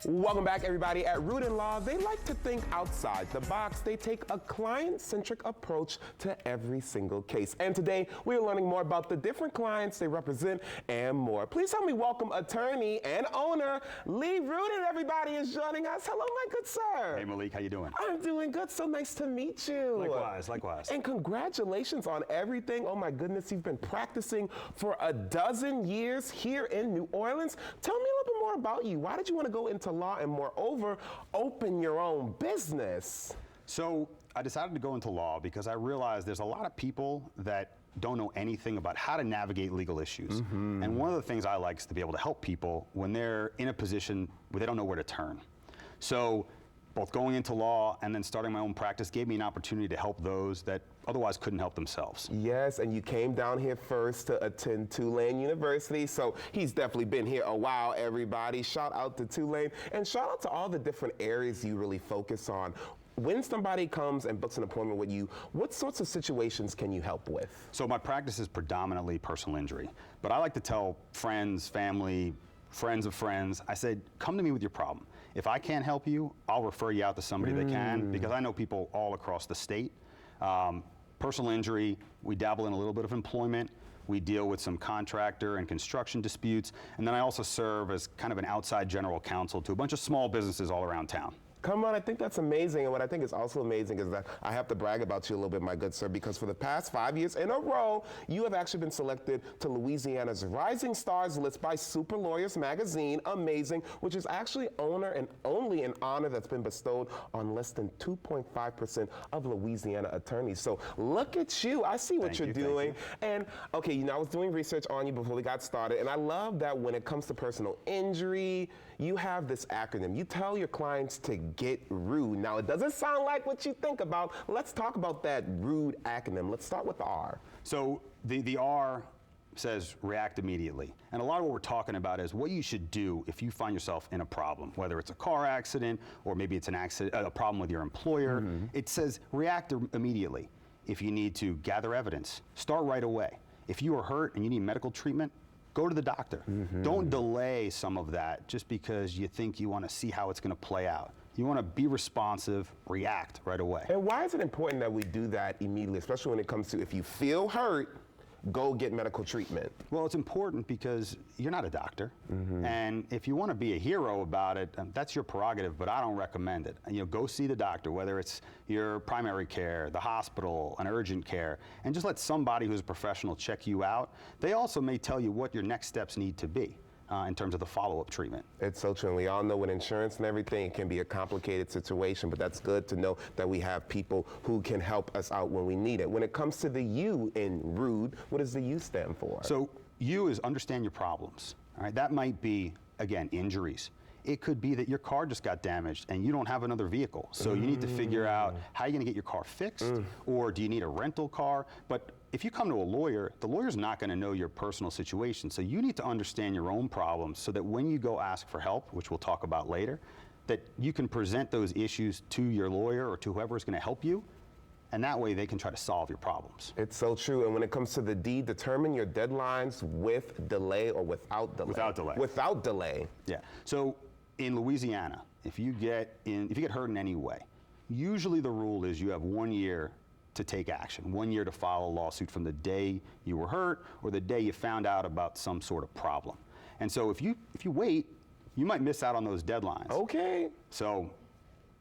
Welcome back, everybody. At Rudin Law, they like to think outside the box. They take a client-centric approach to every single case. And today, we are learning more about the different clients they represent and more. Please help me welcome attorney and owner Lee Rudin. Everybody is joining us. Hello, my good sir. Hey, Malik, how you doing? I'm doing good. So nice to meet you. Likewise, likewise. And congratulations on everything. Oh my goodness, you've been practicing for 12 years here in New Orleans. Tell me a little bit more about you. Why did you want to go into law and moreover, open your own business? So I decided to go into law because I realized there's a lot of people that don't know anything about how to navigate legal issues. And one of the things I like is to be able to help people when they're in a position where they don't know where to turn. So both going into law and then starting my own practice gave me an opportunity to help those that otherwise couldn't help themselves. Yes, and you came down here first to attend Tulane University, so he's definitely been here a while, everybody. Shout out to Tulane, and shout out to all the different areas you really focus on. When somebody comes and books an appointment with you, what sorts of situations can you help with? So my practice is predominantly personal injury, but I like to tell friends, family, friends of friends, I said, come to me with your problem. If I can't help you, I'll refer you out to somebody that can, because I know people all across the state. Personal injury, we dabble in a little bit of employment. We deal with some contractor and construction disputes. And then I also serve as kind of an outside general counsel to a bunch of small businesses all around town. Come on, I think that's amazing. And what I think is also amazing is that I have to brag about you a little bit, my good sir, because for the past 5 years in a row, you have actually been selected to Louisiana's Rising Stars list by Super Lawyers magazine. Amazing, which is actually honor and only an honor that's been bestowed on less than 2.5% of Louisiana attorneys. So look at you. I see what you're doing. And okay, you know, I was doing research on you before we got started, and I love that when it comes to personal injury, you have this acronym. You tell your clients to get RUDE. Now, it doesn't sound like what you think about. Let's talk about that RUDE acronym. Let's start with the R. So the R says react immediately. And a lot of what we're talking about is what you should do if you find yourself in a problem, whether it's a car accident or maybe it's an accident, a problem with your employer. It says react immediately. If you need to gather evidence, start right away. If you are hurt and you need medical treatment, go to the doctor. Don't delay some of that just because you think you want to see how it's going to play out. You want to be responsive, react right away. And why is it important that we do that immediately, especially when it comes to if you feel hurt, go get medical treatment? Well, it's important because you're not a doctor, and if you want to be a hero about it, that's your prerogative, but I don't recommend it. You know, go see the doctor, whether it's your primary care, the hospital, an urgent care, and just let somebody who's a professional check you out. They also may tell you what your next steps need to be in terms of the follow-up treatment. It's so true, and we all know with insurance and everything, it can be a complicated situation, but that's good to know that we have people who can help us out when we need it. When it comes to the U in RUDE, what does the U stand for? So U is understand your problems. All right, that might be, again, injuries. It could be that your car just got damaged and you don't have another vehicle. So you need to figure out how you're going to get your car fixed, or do you need a rental car? But if you come to a lawyer, the lawyer's not going to know your personal situation. So you need to understand your own problems so that when you go ask for help, which we'll talk about later, that you can present those issues to your lawyer or to whoever is going to help you. And that way they can try to solve your problems. It's so true. And when it comes to the D, determine your deadlines with delay or without delay. Without delay. Without delay. Yeah. So in Louisiana, if you get hurt in any way, usually the rule is you have 1 year to take action, 1 year to file a lawsuit from the day you were hurt or the day you found out about some sort of problem. And so if you wait, you might miss out on those deadlines. Okay. So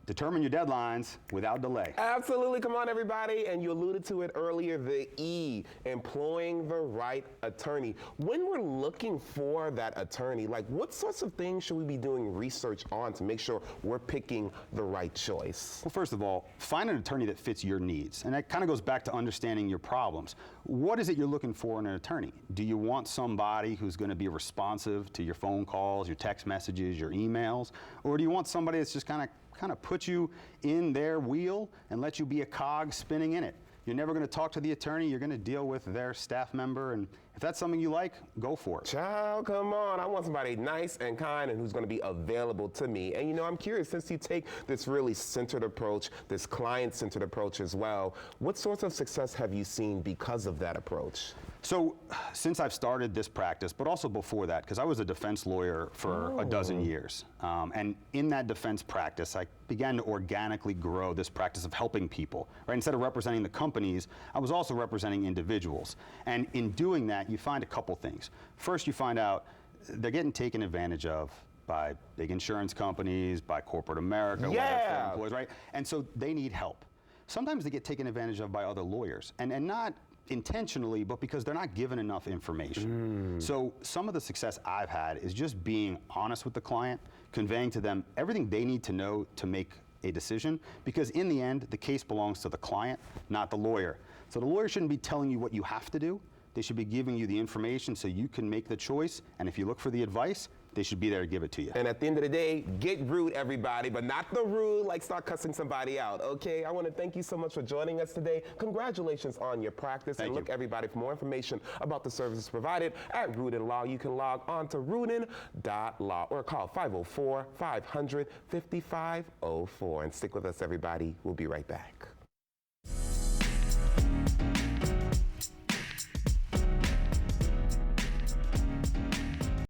determine your deadlines without delay. Absolutely. Come on, everybody. And you alluded to it earlier, the E, employing the right attorney. When we're looking for that attorney, like what sorts of things should we be doing research on to make sure we're picking the right choice? Well, first of all, find an attorney that fits your needs. And that kind of goes back to understanding your problems. What is it you're looking for in an attorney? Do you want somebody who's going to be responsive to your phone calls, your text messages, your emails? Or do you want somebody that's just kind of put you in their wheel and let you be a cog spinning in it? You're never going to talk to the attorney. You're going to deal with their staff member, and If that's something you like, go for it. Child, come on. I want somebody nice and kind and who's going to be available to me. And I'm curious, since you take this really centered approach, this client-centered approach as well, what sorts of success have you seen because of that approach? So since I've started this practice, but also before that, because I was a defense lawyer for a dozen years, and in that defense practice, I began to organically grow this practice of helping people. Right? Instead of representing the companies, I was also representing individuals. And in doing that, you find a couple things. First, you find out they're getting taken advantage of by big insurance companies, by corporate America, welfare employees, right? And so they need help. Sometimes they get taken advantage of by other lawyers, and not intentionally, but because they're not given enough information. So some of the success I've had is just being honest with the client, conveying to them everything they need to know to make a decision, because in the end, the case belongs to the client, not the lawyer. So the lawyer shouldn't be telling you what you have to do. They should be giving you the information so you can make the choice, and if you look for the advice, they should be there to give it to you. And at the end of the day, get rude, everybody, but not the rude, like start cussing somebody out, okay? I want to thank you so much for joining us today. Congratulations on your practice. Thank and look, you. Everybody, for more information about the services provided at Rudin Law, you can log on to rudin.law or call 504-500-5504. And stick with us, everybody. We'll be right back.